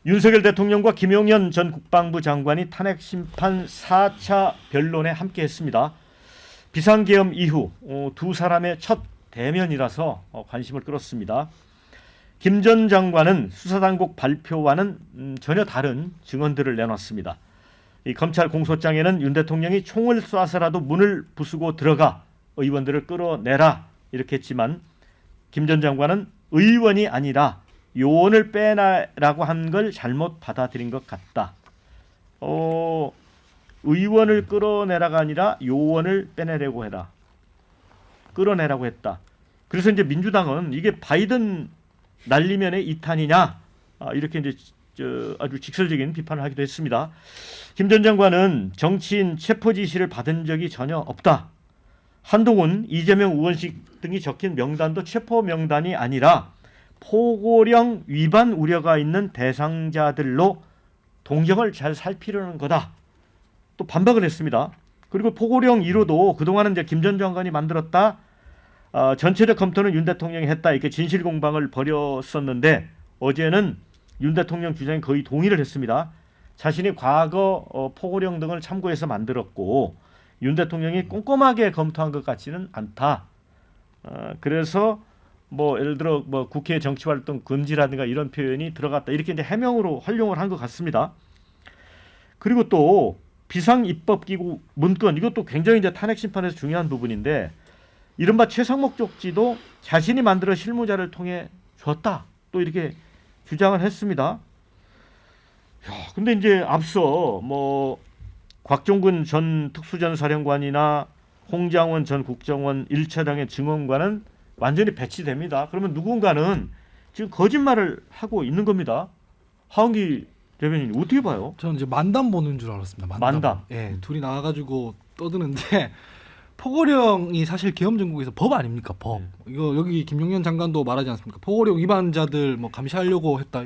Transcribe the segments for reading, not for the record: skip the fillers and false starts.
윤석열 대통령과 김용현 전 국방부 장관이 탄핵 심판 4차 변론에 함께했습니다. 비상계엄 이후 두 사람의 첫 대면이라서 관심을 끌었습니다. 김 전 장관은 수사당국 발표와는 전혀 다른 증언들을 내놨습니다. 이 검찰 공소장에는 윤 대통령이 총을 쏴서라도 문을 부수고 들어가 의원들을 끌어내라 이렇게 했지만 김 전 장관은 의원이 아니라 요원을 빼라고 한 걸 잘못 받아들인 것 같다. 의원을 끌어내라가 아니라 요원을 빼내려고 해라. 끌어내라고 했다. 그래서 이제 민주당은 이게 바이든 날리면의 이탄이냐 이렇게 이제 아주 직설적인 비판을 하기도 했습니다. 김 전 장관은 정치인 체포 지시를 받은 적이 전혀 없다. 한동훈, 이재명 의원식 등이 적힌 명단도 체포 명단이 아니라 포고령 위반 우려가 있는 대상자들로 동정을 잘 살피려는 거다. 또 반박을 했습니다. 그리고 포고령 1호도 그동안은 이제 김 전 장관이 만들었다. 전체적 검토는 윤 대통령이 했다. 이렇게 진실 공방을 벌였었는데 어제는 윤 대통령 주장에 거의 동의를 했습니다. 자신이 과거 포고령 등을 참고해서 만들었고 윤 대통령이 꼼꼼하게 검토한 것 같지는 않다. 그래서 뭐 예를 들어 뭐 국회 정치활동 금지라든가 이런 표현이 들어갔다. 이렇게 이제 해명으로 활용을 한 것 같습니다. 그리고 또 비상입법기구 문건 이것도 굉장히 이제 탄핵 심판에서 중요한 부분인데 이른바 최상목 쪽지도 자신이 만들어 실무자를 통해 줬다. 또 이렇게 주장을 했습니다. 근데 이제 앞서 뭐 곽종근 전 특수전사령관이나 홍장원 전 국정원 1차장의 증언과는 완전히 배치됩니다. 그러면 누군가는 지금 거짓말을 하고 있는 겁니다. 하은기 대변인 어떻게 봐요? 저는 이제 만담 보는 줄 알았습니다. 만담. 예, 둘이 나와가지고 떠드는데 포고령이 사실 계엄정국에서 법 아닙니까? 법. 이거 여기 김용현 장관도 말하지 않습니까? 포고령 위반자들 뭐 감시하려고 했다.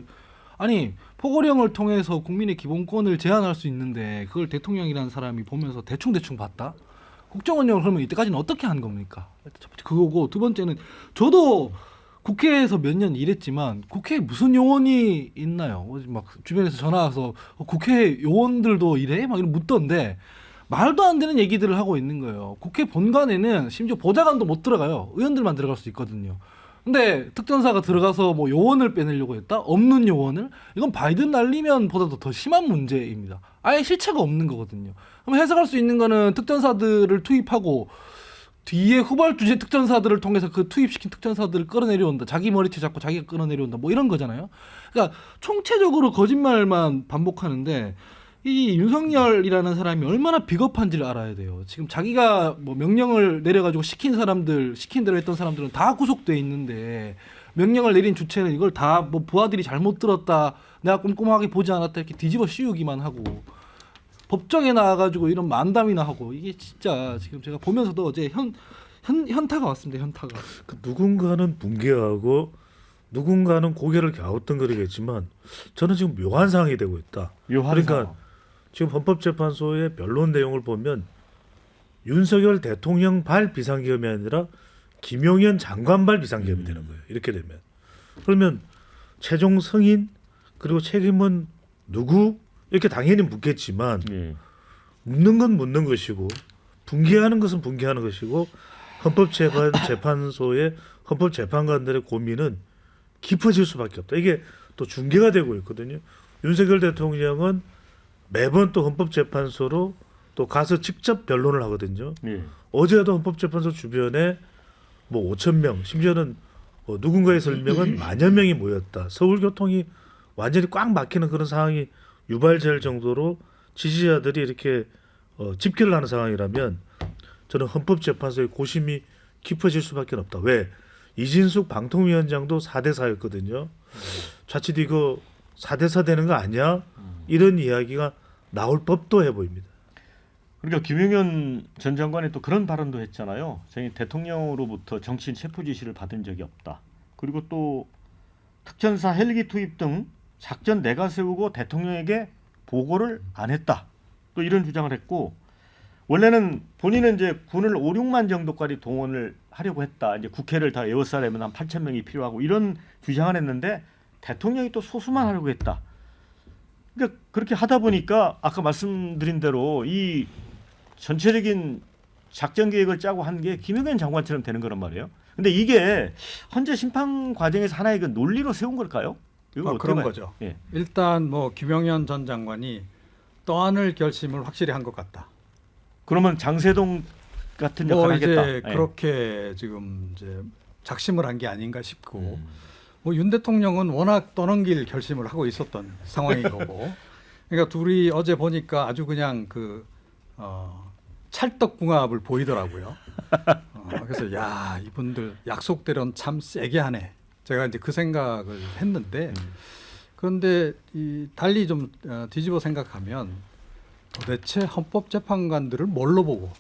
아니 포고령을 통해서 국민의 기본권을 제한할 수 있는데 그걸 대통령이라는 사람이 보면서 대충 봤다. 국정원령을 그러면 이때까지는 어떻게 한 겁니까? 첫 번째 그거고 두 번째는 저도 국회에서 몇 년 일했지만 국회에 무슨 요원이 있나요? 막 주변에서 전화 와서 국회 요원들도 이래? 막 이런 묻던데 말도 안 되는 얘기들을 하고 있는 거예요. 국회 본관에는 심지어 보좌관도 못 들어가요. 의원들만 들어갈 수 있거든요. 근데 특전사가 들어가서 뭐 요원을 빼내려고 했다? 없는 요원을? 이건 바이든 날리면 보다도 더 심한 문제입니다. 아예 실체가 없는 거거든요. 그럼 해석할 수 있는 거는 특전사들을 투입하고 뒤에 후발주제 특전사들을 통해서 그 투입시킨 특전사들을 끌어내려온다. 자기 머리채 잡고 자기가 끌어내려온다. 뭐 이런 거잖아요. 그러니까 총체적으로 거짓말만 반복하는데 이 윤석열이라는 사람이 얼마나 비겁한지를 알아야 돼요. 지금 자기가 뭐 명령을 내려가지고 시킨 대로 했던 사람들은 다 구속돼 있는데 명령을 내린 주체는 이걸 다 뭐 부하들이 잘못 들었다, 내가 꼼꼼하게 보지 않았다 이렇게 뒤집어 씌우기만 하고 법정에 나와가지고 이런 만담이나 하고 이게 진짜 지금 제가 보면서도 어제 현타가 왔습니다. 현타가. 누군가는 붕괴하고 누군가는 고개를 갸우뚱거리겠지만 저는 지금 묘한 상황이 되고 있다. 그러니까 상황. 지금 헌법재판소의 변론 내용을 보면 윤석열 대통령 발 비상계엄이 아니라 김용현 장관 발 비상계엄이 되는 거예요. 이렇게 되면 그러면 최종 승인 그리고 책임은 누구 이렇게 당연히 묻겠지만 묻는 건 묻는 것이고 붕괴하는 것은 붕괴하는 것이고 헌법재판소의 헌법재판관들의 고민은 깊어질 수밖에 없다. 이게 또 중계가 되고 있거든요. 윤석열 대통령은 매번 또 헌법재판소로 또 가서 직접 변론을 하거든요. 어제도 헌법재판소 주변에 뭐 5천 명, 심지어는 누군가의 설명은 만여 명이 모였다. 서울 교통이 완전히 꽉 막히는 그런 상황이 유발될 정도로 지지자들이 이렇게 집결을 하는 상황이라면 저는 헌법재판소의 고심이 깊어질 수밖에 없다. 왜? 이진숙 방통위원장도 4대 4였거든요. 자칫 이거 4대 4 되는 거 아니야? 이런 이야기가 나올 법도 해 보입니다. 그러니까 김용현 전 장관이 또 그런 발언도 했잖아요. 저희 대통령으로부터 정치인 체포 지시를 받은 적이 없다. 그리고 또 특전사 헬기 투입 등 작전 내가 세우고 대통령에게 보고를 안 했다. 또 이런 주장을 했고 원래는 본인은 이제 군을 5, 6만 정도까지 동원을 하려고 했다. 이제 국회를 다 에워싸려면 한 8천 명이 필요하고 이런 주장을 했는데 대통령이 또 소수만 하려고 했다. 근데 그렇게 하다 보니까 아까 말씀드린 대로 이 전체적인 작전 계획을 짜고 한 게 김용현 장관처럼 되는 거란 말이에요. 근데 이게 헌재 심판 과정에서 하나의 그 논리로 세운 걸까요? 이거 어떻게 그런 봐요? 거죠. 예. 일단 뭐 김용현 전 장관이 떠안을 결심을 확실히 한 것 같다. 그러면 장세동 같은 뭐 역할을 이제 하겠다. 예. 그렇게 지금 이제 작심을 한 게 아닌가 싶고 음. 뭐 윤 대통령은 워낙 떠넘길 결심을 하고 있었던 상황인 거고. 그러니까 둘이 어제 보니까 아주 그냥 그 찰떡궁합을 보이더라고요. 그래서 야 이분들 약속대로는 참 세게 하네. 제가 이제 그 생각을 했는데 그런데 이 달리 좀 뒤집어 생각하면 도대체 헌법재판관들을 뭘로 보고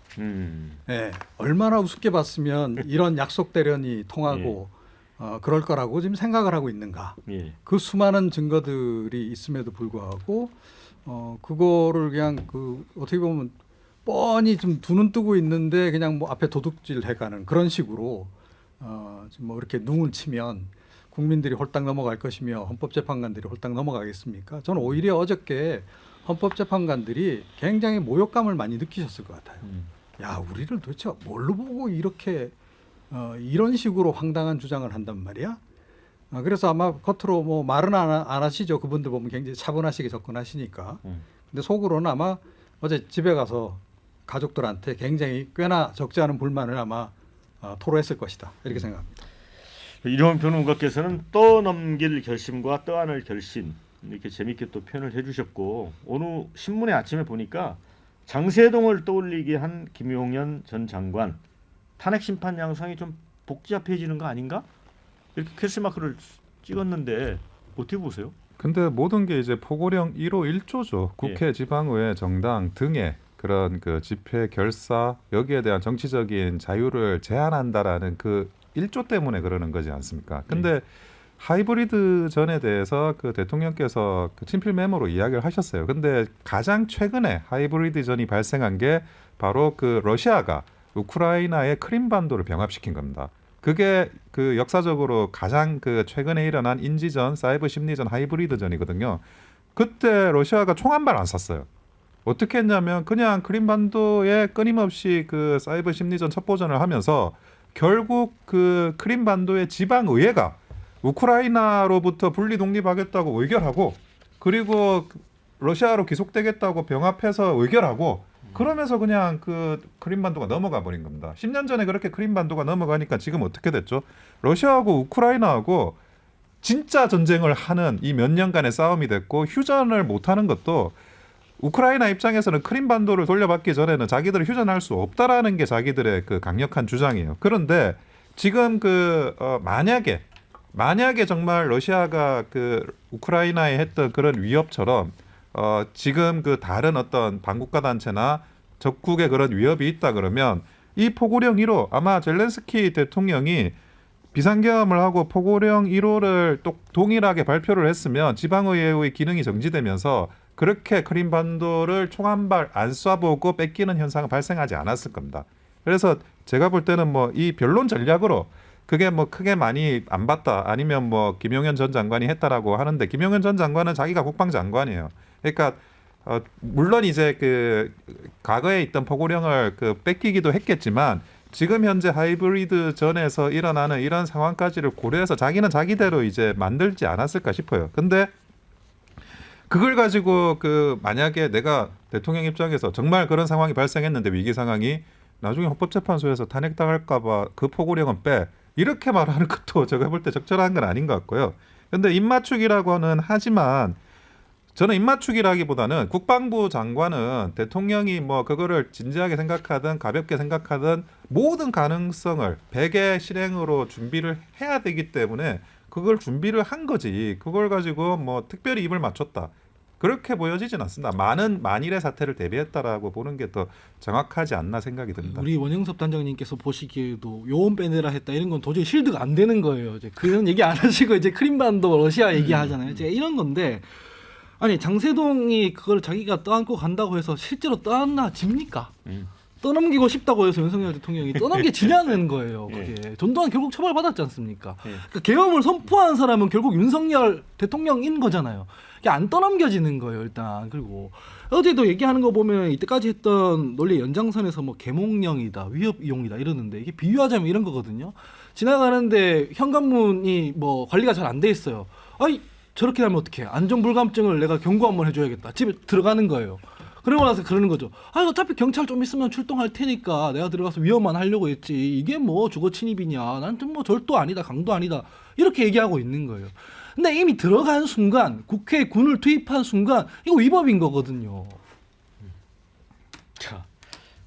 예, 얼마나 우습게 봤으면 이런 약속대련이 통하고 그럴 거라고 지금 생각을 하고 있는가. 예. 그 수많은 증거들이 있음에도 불구하고 그거를 그냥 그 어떻게 보면 뻔히 좀 두 눈 뜨고 있는데 그냥 뭐 앞에 도둑질 해가는 그런 식으로 지금 뭐 이렇게 눈을 치면 국민들이 홀딱 넘어갈 것이며 헌법재판관들이 홀딱 넘어가겠습니까? 저는 오히려 어저께 헌법재판관들이 굉장히 모욕감을 많이 느끼셨을 것 같아요. 야, 우리를 도대체 뭘로 보고 이렇게 이런 식으로 황당한 주장을 한단 말이야? 그래서 아마 겉으로 뭐 말은 안 하시죠. 그분들 보면 굉장히 차분하시게 접근하시니까. 근데 속으로는 아마 어제 집에 가서 가족들한테 굉장히 꽤나 적지 않은 불만을 아마 토로했을 것이다. 이렇게 생각합니다. 이런 변호사께서는 떠넘길 결심과 떠안을 결심 이렇게 재밌게 또 표현을 해주셨고 오늘 신문에 아침에 보니까 장세동을 떠올리게 한 김용현 전 장관 탄핵 심판 양상이 좀 복잡해지는 거 아닌가? 이렇게 퀘스마크를 찍었는데 어떻게 보세요? 근데 모든 게 이제 포고령 1호 1조죠. 국회, 지방의회, 정당 등의 그런 그 집회, 결사 여기에 대한 정치적인 자유를 제한한다라는 그 1조 때문에 그러는 거지 않습니까? 근데 하이브리드 전에 대해서 그 대통령께서 그 친필 메모로 이야기를 하셨어요. 근데 가장 최근에 하이브리드 전이 발생한 게 바로 그 러시아가 우크라이나의 크림반도를 병합시킨 겁니다. 그게 그 역사적으로 가장 그 최근에 일어난 인지전, 사이버 심리전, 하이브리드 전이거든요. 그때 러시아가 총 한 발 안 쐈어요. 어떻게 했냐면 그냥 크림반도에 끊임없이 그 사이버 심리전 첩보전을 하면서 결국 그 크림반도의 지방의회가 우크라이나로부터 분리 독립하겠다고 의결하고 그리고 러시아로 귀속되겠다고 병합해서 의결하고 그러면서 그냥 그 크림반도가 넘어가 버린 겁니다. 10년 전에 그렇게 크림반도가 넘어가니까 지금 어떻게 됐죠? 러시아하고 우크라이나하고 진짜 전쟁을 하는 이 몇 년간의 싸움이 됐고 휴전을 못하는 것도 우크라이나 입장에서는 크림반도를 돌려받기 전에는 자기들이 휴전할 수 없다라는 게 자기들의 그 강력한 주장이에요. 그런데 지금 그 만약에 정말 러시아가 그 우크라이나에 했던 그런 위협처럼 지금 그 다른 어떤 반국가 단체나 적국의 그런 위협이 있다 그러면 이 포고령 1호 아마 젤렌스키 대통령이 비상계엄을 하고 포고령 1호를 또 동일하게 발표를 했으면 지방의회의 기능이 정지되면서 그렇게 크림반도를 총 한 발 안 쏴보고 뺏기는 현상은 발생하지 않았을 겁니다. 그래서 제가 볼 때는 뭐 이 변론 전략으로 그게 뭐 크게 많이 안 봤다 아니면 뭐 김용현 전 장관이 했다라고 하는데 김용현 전 장관은 자기가 국방장관이에요. 그러니까 물론 이제 그 과거에 있던 포고령을 그 뺏기기도 했겠지만 지금 현재 하이브리드 전에서 일어나는 이런 상황까지를 고려해서 자기는 자기대로 이제 만들지 않았을까 싶어요. 근데 그걸 가지고 그 만약에 내가 대통령 입장에서 정말 그런 상황이 발생했는데 위기 상황이 나중에 헌법재판소에서 탄핵당할까봐 그 포고령은 빼 이렇게 말하는 것도 제가 볼 때 적절한 건 아닌 것 같고요. 근데 입맞추기라고는 하지만 저는 입맞추기라기보다는 국방부 장관은 대통령이 뭐 그거를 진지하게 생각하든 가볍게 생각하든 모든 가능성을 100의 실행으로 준비를 해야 되기 때문에 그걸 준비를 한 거지. 그걸 가지고 뭐 특별히 입을 맞췄다. 그렇게 보여지진 않습니다. 많은 만일의 사태를 대비했다라고 보는 게 더 정확하지 않나 생각이 듭니다. 우리 원영섭 단장님께서 보시기에도 요원 빼내라 했다 이런 건 도저히 실드가 안 되는 거예요. 이제 그런 얘기 안 하시고 이제 크림반도 러시아 얘기하잖아요. 이제 이런 건데 아니 장세동이 그걸 자기가 떠안고 간다고 해서 실제로 떠안나 집니까? 떠넘기고 싶다고 해서 윤석열 대통령이 떠넘겨지냐는 거예요. 예. 그게 전두환 결국 처벌받았지 않습니까? 예. 그러니까 계엄을 선포한 사람은 결국 윤석열 대통령인 거잖아요. 이게 안 떠넘겨지는 거예요, 일단. 그리고 어제도 얘기하는 거 보면 이때까지 했던 논리 연장선에서 뭐 계몽령이다, 위협이용이다 이러는데 이게 비유하자면 이런 거거든요. 지나가는데 현관문이 뭐 관리가 잘 안 돼 있어요. 아이 저렇게 하면 어떡해? 안전불감증을 내가 경고 한번 해줘야겠다. 집에 들어가는 거예요. 그러고 나서 그러는 거죠. 아 어차피 경찰 좀 있으면 출동할 테니까 내가 들어가서 위험만 하려고 했지. 이게 뭐 주거 침입이냐? 난 좀 뭐 절도 아니다, 강도 아니다. 이렇게 얘기하고 있는 거예요. 근데 이미 들어간 순간 국회에 군을 투입한 순간 이거 위법인 거거든요. 자,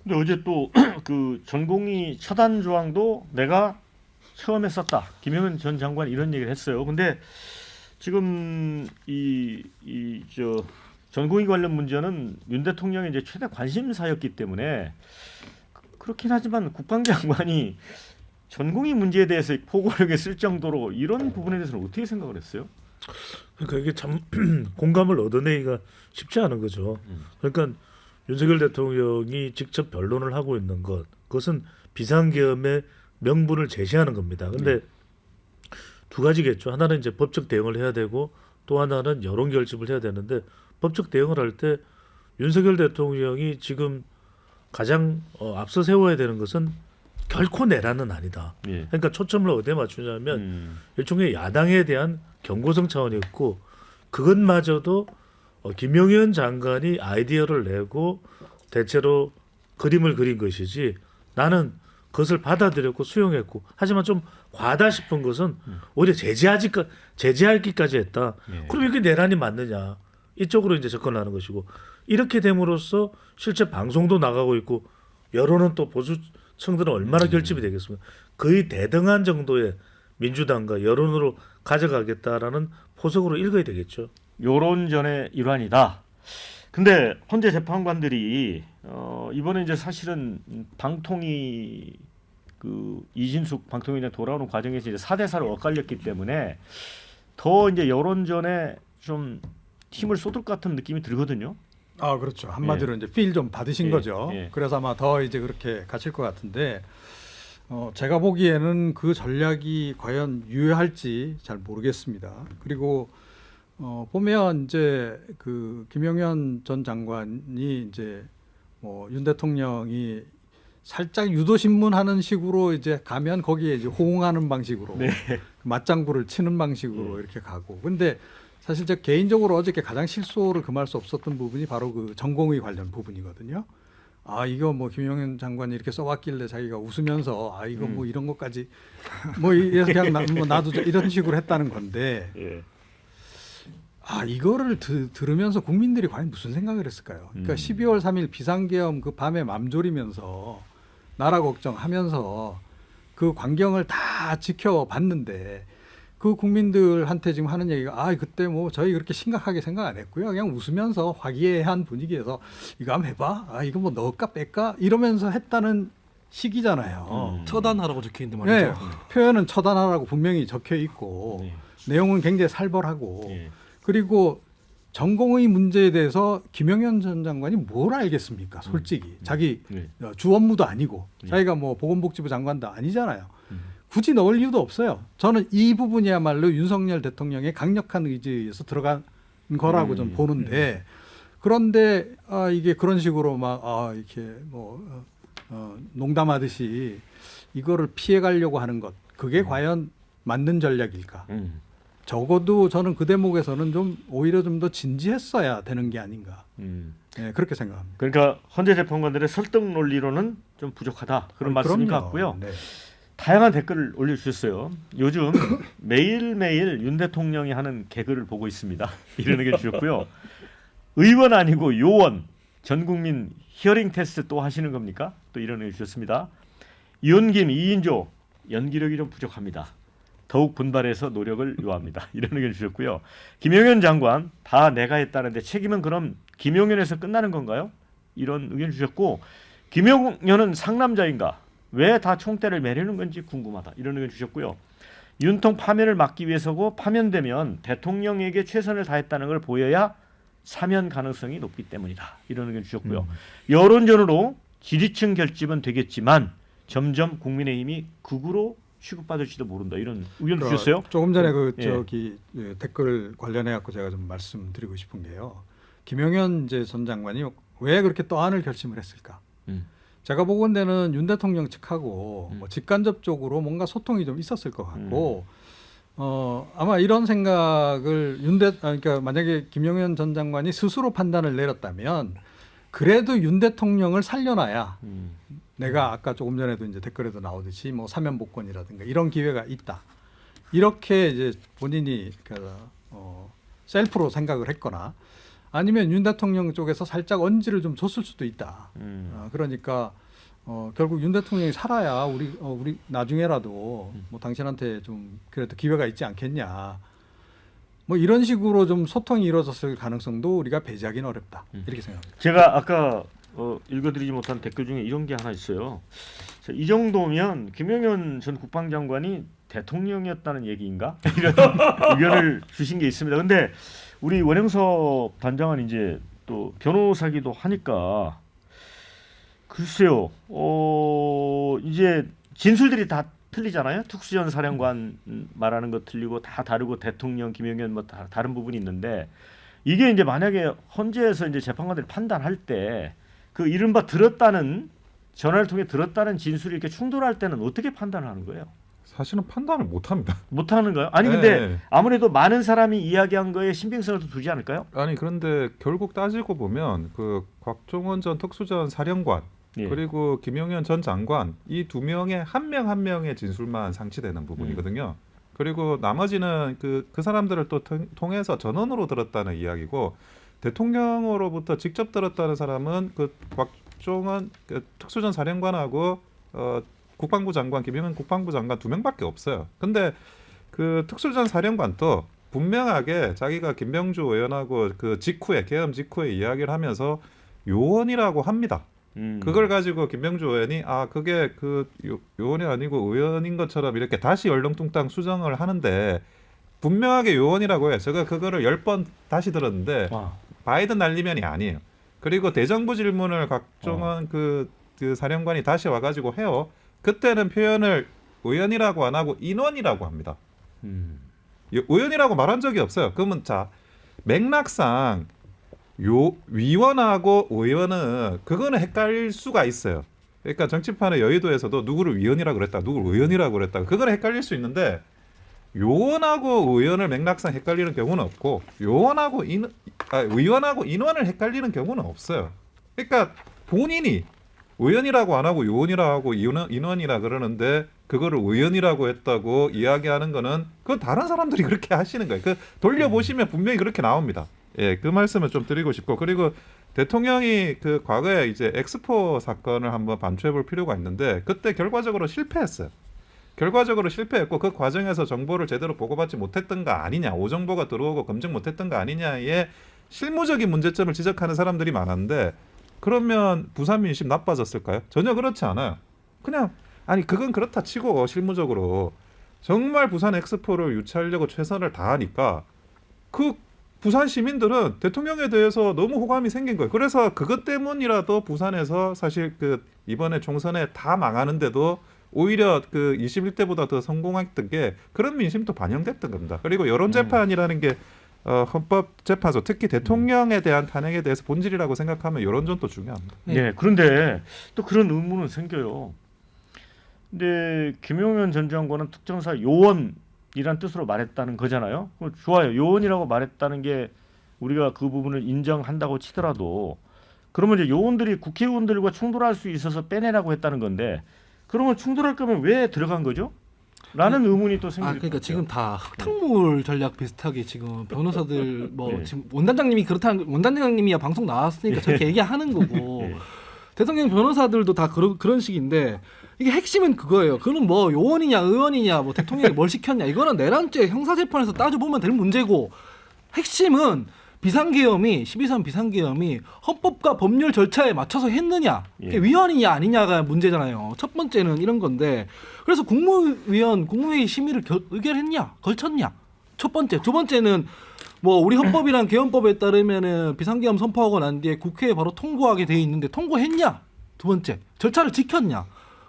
근데 어제 또 그 전공의 처단 조항도 내가 처음에 썼다. 김영현 전 장관이 이런 얘기를 했어요. 근데 지금 저 전공의 관련 문제는 윤 대통령의 이제 최대 관심사였기 때문에 그렇긴 하지만 국방장관이 전공의 문제에 대해서 포고력에 쓸 정도로 이런 부분에 대해서는 어떻게 생각을 했어요? 그러니까 이게 참 공감을 얻어내기가 쉽지 않은 거죠. 그러니까 윤석열 대통령이 직접 변론을 하고 있는 것, 그것은 비상계엄의 명분을 제시하는 겁니다. 근데 두 가지겠죠. 하나는 이제 법적 대응을 해야 되고 또 하나는 여론 결집을 해야 되는데 법적 대응을 할 때 윤석열 대통령이 지금 가장 앞서 세워야 되는 것은 결코 내란은 아니다. 예. 그러니까 초점을 어디에 맞추냐면 일종의 야당에 대한 경고성 차원이었고 그것마저도 김용현 장관이 아이디어를 내고 대체로 그림을 그린 것이지 나는 그것을 받아들였고 수용했고 하지만 좀 과하다 싶은 것은 오히려 제재하기까지 했다. 예. 그럼 이게 내란이 맞느냐? 이쪽으로 이제 접근하는 것이고 이렇게 됨으로써 실제 방송도 나가고 있고 여론은 또 보수층들은 얼마나 결집이 되겠습니까? 거의 대등한 정도의 민주당과 여론으로 가져가겠다라는 포석으로 읽어야 되겠죠. 여론전의 일환이다. 근데 헌재 재판관들이 이번에 이제 사실은 방통위 그 이진숙 방통위원장 돌아오는 과정에서 이제 4대4로 엇갈렸기 때문에 더 이제 여론전에 좀 힘을 쏟을 것 같은 느낌이 들거든요. 아 그렇죠. 한마디로 이제 필 좀 받으신 예, 거죠. 예. 그래서 아마 더 이제 그렇게 가실 것 같은데 제가 보기에는 그 전략이 과연 유효할지 잘 모르겠습니다. 그리고 보면 이제 그 김용현 전 장관이 이제 뭐 윤 대통령이 살짝 유도 신문하는 식으로 이제 가면 거기에 이제 호응하는 방식으로 네. 맞장구를 치는 방식으로 이렇게 가고. 근데 사실 저 개인적으로 어저께 가장 실소를 금할 수 없었던 부분이 바로 그 전공의 관련 부분이거든요. 아 이거 뭐 김용현 장관이 이렇게 써왔길래 자기가 웃으면서 아 이거 뭐 이런 것까지 뭐 이래서 그냥 놔두자 이런 식으로 했다는 건데 예. 아 이거를 들으면서 국민들이 과연 무슨 생각을 했을까요? 그러니까 12월 3일 비상계엄 그 밤에 맘졸이면서 나라 걱정하면서 그 광경을 다 지켜봤는데 그 국민들한테 지금 하는 얘기가 아 그때 뭐 저희 그렇게 심각하게 생각 안 했고요. 그냥 웃으면서 화기애애한 분위기에서 이거 한번 해봐. 아 이거 뭐 넣을까 뺄까 이러면서 했다는 식이잖아요. 처단하라고 적혀 있는데 말이죠. 네, 표현은 처단하라고 분명히 적혀 있고 네. 내용은 굉장히 살벌하고 예. 그리고 전공의 문제에 대해서 김용현 전 장관이 뭘 알겠습니까? 솔직히 자기 네. 주 업무도 아니고 자기가 뭐 보건복지부 장관도 아니잖아요. 굳이 넣을 이유도 없어요. 저는 이 부분이야말로 윤석열 대통령의 강력한 의지에 의해서 들어간 거라고 좀 보는데 그런데 이게 그런 식으로 막 이렇게 뭐 농담하듯이 이거를 피해가려고 하는 것 그게 과연 맞는 전략일까? 적어도 저는 그 대목에서는 좀 오히려 좀 더 진지했어야 되는 게 아닌가. 네, 그렇게 생각합니다. 그러니까 헌재 재판관들의 설득 논리로는 좀 부족하다 그런 말씀인 것 같고요. 네. 다양한 댓글을 올려주셨어요. 요즘 매일매일 윤 대통령이 하는 개그를 보고 있습니다. 이런 의견 주셨고요. 의원 아니고 요원 전국민 히어링 테스트 또 하시는 겁니까? 또 이런 의견 주셨습니다. 이온김 2인조 연기력이 좀 부족합니다. 더욱 분발해서 노력을 요합니다. 이런 의견 주셨고요. 김용현 장관 다 내가 했다는데 책임은 그럼 김용현에서 끝나는 건가요? 이런 의견 주셨고 김용현은 상남자인가? 왜 다 총대를 매리는 건지 궁금하다. 이런 의견 주셨고요. 윤통 파면을 막기 위해서고 파면되면 대통령에게 최선을 다했다는 걸 보여야 사면 가능성이 높기 때문이다. 이런 의견 주셨고요. 여론전으로 지지층 결집은 되겠지만 점점 국민의힘이 극으로 취급받을지도 모른다. 이런 의견 주셨어요? 조금 전에 그 예. 저기 댓글 관련해 갖고 제가 좀 말씀드리고 싶은 게요. 김용현 이제 전 장관이 왜 그렇게 떠안을 결심을 했을까? 제가 보건대는 윤 대통령 측하고 뭐 직간접적으로 뭔가 소통이 좀 있었을 것 같고 아마 이런 생각을 그러니까 만약에 김용현 전 장관이 스스로 판단을 내렸다면 그래도 윤 대통령을 살려놔야 내가 아까 조금 전에도 이제 댓글에도 나오듯이 뭐 사면 복권이라든가 이런 기회가 있다. 이렇게 이제 본인이 셀프로 생각을 했거나 아니면 윤 대통령 쪽에서 살짝 언지를 좀 줬을 수도 있다. 그러니까 결국 윤 대통령이 살아야 우리 나중에라도 뭐 당신한테 좀 그래도 기회가 있지 않겠냐. 뭐 이런 식으로 좀 소통이 이루어졌을 가능성도 우리가 배제하기는 어렵다. 이렇게 생각합니다. 제가 아까 읽어드리지 못한 댓글 중에 이런 게 하나 있어요. 자, 이 정도면 김용현 전 국방장관이 대통령이었다는 얘기인가? 이런 의견을 주신 게 있습니다. 근데 우리 원영섭 단장은 이제 또 변호사기도 하니까 글쎄요. 이제 진술들이 다 틀리잖아요. 특수전 사령관 말하는 거 틀리고 다 다르고 대통령 김용현 뭐 다 다른 부분이 있는데 이게 이제 만약에 헌재에서 이제 재판관들이 판단할 때 그 이른바 들었다는 전화를 통해 들었다는 진술이 이렇게 충돌할 때는 어떻게 판단을 하는 거예요? 사실은 판단을 못합니다. 못 하는 거예요? 아니 근데 아무래도 많은 사람이 이야기한 거에 신빙성을 더 두지 않을까요? 아니 그런데 결국 따지고 보면 그 곽종원 전 특수전 사령관 예. 그리고 김용현 전 장관 이 두 명의 한 명 한 명의 진술만 상치되는 부분이거든요. 그리고 나머지는 그 사람들을 또 통해서 전원으로 들었다는 이야기고 대통령으로부터 직접 들었다는 사람은 그 곽종원 그 특수전 사령관하고 국방부 장관 김용현 국방부 장관 두 명밖에 없어요. 근데 그 특수전 사령관도 분명하게 자기가 김병주 의원하고 그 직후에 계엄 직후에 이야기를 하면서 요원이라고 합니다. 그걸 가지고 김병주 의원이 그게 그 요원이 아니고 의원인 것처럼 이렇게 다시 얼렁뚱땅 수정을 하는데 분명하게 요원이라고 해요. 제가 그거를 10번 다시 들었는데 바이든 날리면이 아니에요. 그리고 대정부 질문을 곽종원 그 사령관이 다시 와가지고 해요. 그때는 표현을 의원이라고 안 하고 인원이라고 합니다. 의원이라고 말한 적이 없어요. 그러면 자 맥락상 위원하고 의원은 그거는 헷갈릴 수가 있어요. 그러니까 정치판의 여의도에서도 누구를 위원이라고 그랬다, 누구를 의원이라고 그랬다. 그거는 헷갈릴 수 있는데 요원하고 의원을 맥락상 헷갈리는 경우는 없고 의원하고 인원을 헷갈리는 경우는 없어요. 그러니까 본인이 의원이라고 안 하고 요원이라고 하고 인원이라 그러는데 그거를 의원이라고 했다고 이야기하는 거는 그 다른 사람들이 그렇게 하시는 거예요. 그 돌려보시면 분명히 그렇게 나옵니다. 예, 그 말씀을 좀 드리고 싶고 그리고 대통령이 그 과거에 이제 엑스포 사건을 한번 반추해 볼 필요가 있는데 그때 결과적으로 실패했어요. 결과적으로 실패했고 그 과정에서 정보를 제대로 보고받지 못했던 거 아니냐, 오정보가 들어오고 검증 못했던 거 아니냐의 실무적인 문제점을 지적하는 사람들이 많았는데 그러면 부산 민심 나빠졌을까요? 전혀 그렇지 않아요. 그냥 아니 그건 그렇다 치고 실무적으로 정말 부산 엑스포를 유치하려고 최선을 다하니까 그 부산 시민들은 대통령에 대해서 너무 호감이 생긴 거예요. 그래서 그것 때문이라도 부산에서 사실 그 이번에 총선에 다 망하는데도 오히려 그 21대보다 더 성공했던 게 그런 민심도 반영됐던 겁니다. 그리고 여론 재판이라는 게 헌법재판소 특히 대통령에 대한 탄핵에 대해서 본질이라고 생각하면 여론전도 중요합니다. 네, 그런데 또 그런 의문은 생겨요. 근데 김용현 전 장관은 특전사 요원이란 뜻으로 말했다는 거잖아요. 좋아요. 요원이라고 말했다는 게 우리가 그 부분을 인정한다고 치더라도 그러면 이제 요원들이 국회의원들과 충돌할 수 있어서 빼내라고 했다는 건데 그러면 충돌할 거면 왜 들어간 거죠? 라는 의문이 또 생기죠. 그러니까 지금 다 흙탕물 전략 비슷하게 지금 변호사들 뭐 네. 지금 원단장님이 그렇다는 원단장님이야 방송 나왔으니까 저렇게 얘기하는 거고 대통령 변호사들도 다 그런 식인데 이게 핵심은 그거예요. 그는 뭐 요원이냐 의원이냐 뭐 대통령이 뭘 시켰냐 이거는 내란죄 형사재판에서 따져보면 될 문제고 핵심은 비상계엄이 12.3 비상계엄이 헌법과 법률 절차에 맞춰서 했느냐 이게 위헌이냐 아니냐가 문제잖아요. 첫 번째는 이런 건데 그래서 국무회의 심의를 의결했냐 걸쳤냐 첫 번째. 두 번째는 뭐 우리 헌법이랑 계엄법에 따르면은 비상계엄 선포하고 난 뒤에 국회에 바로 통과하게 돼 있는데 통과했냐 두 번째, 절차를 지켰냐.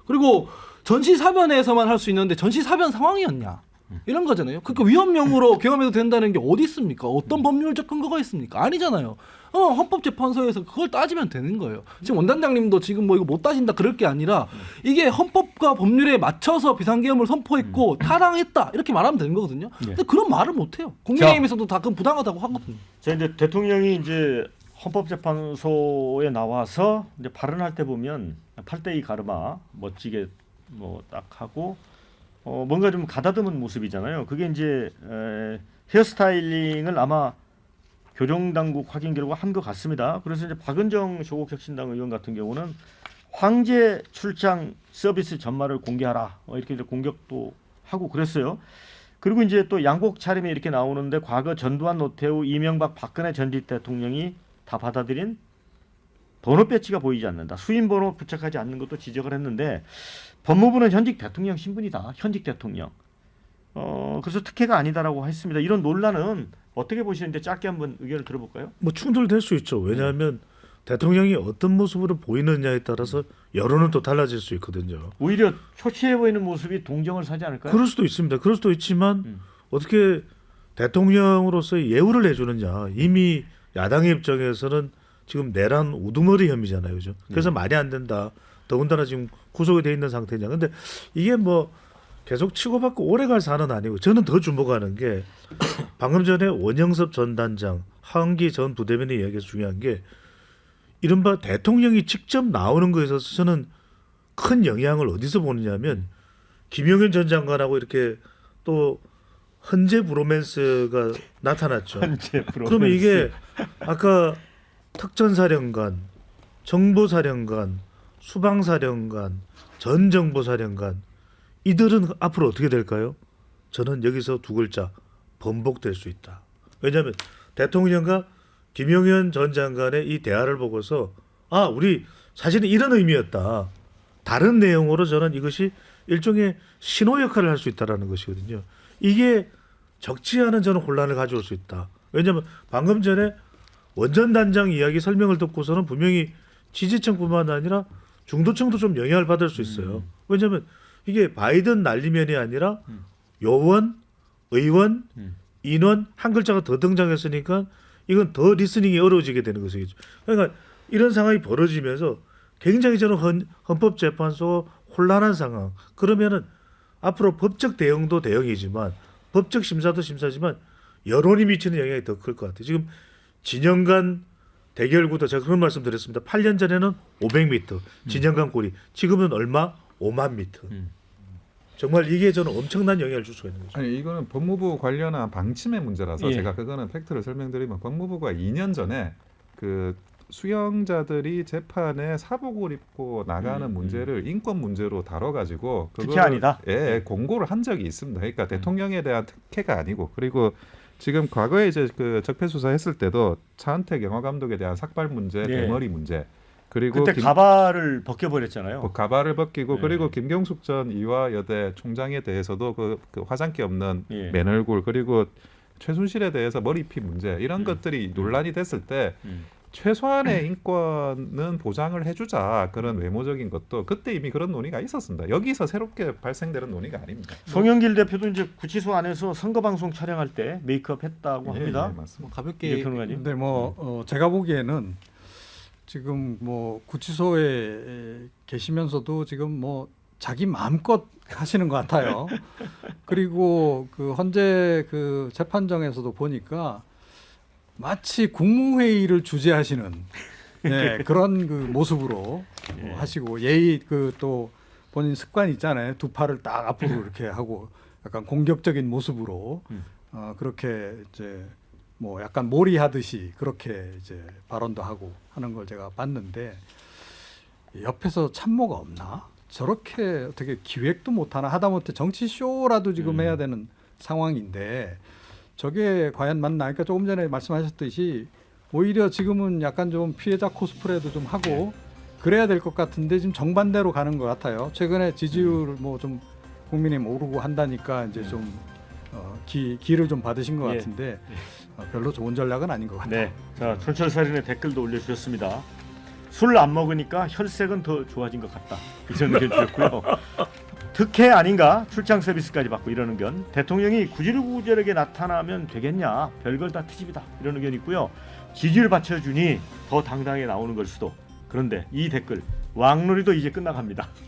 그리고 전시사변에서만 할 수 있는데 전시사변 상황이었냐. 이런 거잖아요. 그러니까 위헌명으로 계엄해도 된다는 게 어디 있습니까? 어떤 법률적 근거가 있습니까? 아니잖아요. 헌법재판소에서 그걸 따지면 되는 거예요. 지금 원단장님도 지금 뭐 이거 못 따진다 그럴 게 아니라 이게 헌법과 법률에 맞춰서 비상계엄을 선포했고 타당했다 이렇게 말하면 되는 거거든요. 근데 그런 말을 못 해요. 국민의힘에서도 다 그건 부당하다고 하거든요. 자, 이제 대통령이 이제 헌법재판소에 나와서 이제 발언할 때 보면 8대2 가르마 멋지게 뭐 딱 하고 뭔가 좀 가다듬은 모습이잖아요. 그게 이제 헤어스타일링을 아마 교정당국 확인 결과 한 것 같습니다. 그래서 이제 박은정 조국혁신당 의원 같은 경우는 황제 출장 서비스 전말을 공개하라 이렇게 이제 공격도 하고 그랬어요. 그리고 이제 또 양복 차림에 이렇게 나오는데 과거 전두환, 노태우, 이명박, 박근혜 전직 대통령이 다 받아들인 번호 배지가 보이지 않는다. 수인 번호 부착하지 않는 것도 지적을 했는데 법무부는 현직 대통령 신분이다. 현직 대통령. 그래서 특혜가 아니다라고 했습니다. 이런 논란은 어떻게 보시는데 짧게 한번 의견을 들어볼까요? 뭐 충돌될 수 있죠. 왜냐하면 대통령이 어떤 모습으로 보이느냐에 따라서 여론은 또 달라질 수 있거든요. 오히려 초췌해 보이는 모습이 동정을 사지 않을까요? 그럴 수도 있습니다. 그럴 수도 있지만 어떻게 대통령으로서의 예우를 해주느냐. 이미 야당의 입장에서는 지금 내란 우두머리 혐의잖아요. 그죠? 그래서 말이 안 된다. 더군다나 지금 구속이 돼 있는 상태냐. 근데 이게 뭐 계속 치고받고 오래갈 사안은 아니고 저는 더 주목하는 게 방금 전에 원영섭 전 단장, 하은기 전 부대변인 이야기에서 중요한 게 이른바 대통령이 직접 나오는 거에 있어서 저는 큰 영향을 어디서 보느냐면 김용현 전 장관하고 이렇게 또 헌재 브로맨스가 나타났죠. 현재 브로맨스. 그러면 이게 아까 특전사령관, 정보사령관, 수방사령관, 전정보사령관 이들은 앞으로 어떻게 될까요? 저는 여기서 두 글자 번복될 수 있다. 왜냐하면 대통령과 김용현 전 장관의 이 대화를 보고서 우리 사실은 이런 의미였다. 다른 내용으로 저는 이것이 일종의 신호 역할을 할 수 있다라는 것이거든요. 이게 적지 않은 저는 혼란을 가져올 수 있다. 왜냐하면 방금 전에 원전 단장 이야기 설명을 듣고서는 분명히 지지층뿐만 아니라 중도층도 좀 영향을 받을 수 있어요. 왜냐하면 이게 바이든 날리면이 아니라 요원, 의원, 인원 한 글자가 더 등장했으니까 이건 더 리스닝이 어려워지게 되는 것이죠. 그러니까 이런 상황이 벌어지면서 굉장히 저는 헌법재판소 혼란한 상황. 그러면은 앞으로 법적 대응도 대응이지만 법적 심사도 심사지만 여론이 미치는 영향이 더 클 것 같아요. 지금 진영 간 대결 구도 제가 그런 말씀 드렸습니다. 8년 전에는 500m 진영 간 꼬리, 지금은 얼마? 5만 미터. 정말 이게 저는 엄청난 영향을 줄 수가 있는 거죠. 아니 이거는 법무부 관련한 방침의 문제라서 예. 제가 그거는 팩트를 설명드리면 법무부가 2년 전에 그 수영자들이 재판에 사복을 입고 나가는 문제를 인권 문제로 다뤄가지고 특혜 아니다? 예, 공고를 한 적이 있습니다. 그러니까 대통령에 대한 특혜가 아니고 그리고 지금 과거에 이제 그 적폐 수사했을 때도 차은택 영화 감독에 대한 삭발 문제, 예. 대머리 문제 그리고 그때 가발을 벗겨버렸잖아요. 가발을 벗기고 예. 그리고 김경숙 전 이화여대 총장에 대해서도 그 화장기 없는 예. 맨얼굴 그리고 최순실에 대해서 머리피 문제 이런 것들이 논란이 됐을 때 최소한의 인권은 보장을 해주자 그런 외모적인 것도 그때 이미 그런 논의가 있었습니다. 여기서 새롭게 발생되는 논의가 아닙니다. 송영길 대표도 이제 구치소 안에서 선거방송 촬영할 때 메이크업 했다고 예, 합니다. 예, 맞습니다. 뭐 가볍게 이제 평론가님. 근데 뭐 제가 보기에는 지금 뭐 구치소에 계시면서도 지금 뭐 자기 마음껏 하시는 것 같아요. 그리고 그 헌재 그 재판정에서도 보니까 마치 국무회의를 주재하시는 그런 그 모습으로 하시고 예의 그 또 본인 습관 있잖아요. 두 팔을 딱 앞으로 이렇게 하고 약간 공격적인 모습으로 그렇게 이제 뭐 약간 몰이하듯이 그렇게 이제 발언도 하고 하는 걸 제가 봤는데 옆에서 참모가 없나? 저렇게 어떻게 기획도 못하나? 하다못해 정치 쇼라도 지금 해야 되는 상황인데 저게 과연 맞나? 그러니까 조금 전에 말씀하셨듯이 오히려 지금은 약간 좀 피해자 코스프레도 좀 하고 그래야 될 것 같은데 지금 정반대로 가는 것 같아요. 최근에 지지율 뭐 좀 국민의힘 오르고 한다니까 이제 좀 기를 좀 받으신 것 예. 같은데 별로 좋은 전략은 아닌 것 같아요. 네, 자 촌철살인의 댓글도 올려주셨습니다. 술 안 먹으니까 혈색은 더 좋아진 것 같다. 이런 의견 주셨고요. 특혜 아닌가? 출장 서비스까지 받고 이런 의견. 대통령이 구질구질하게 나타나면 되겠냐? 별걸 다 트집이다. 이런 의견 있고요. 지지를 받쳐주니 더 당당하게 나오는 걸 수도. 그런데 이 댓글 왕놀이도 이제 끝나갑니다.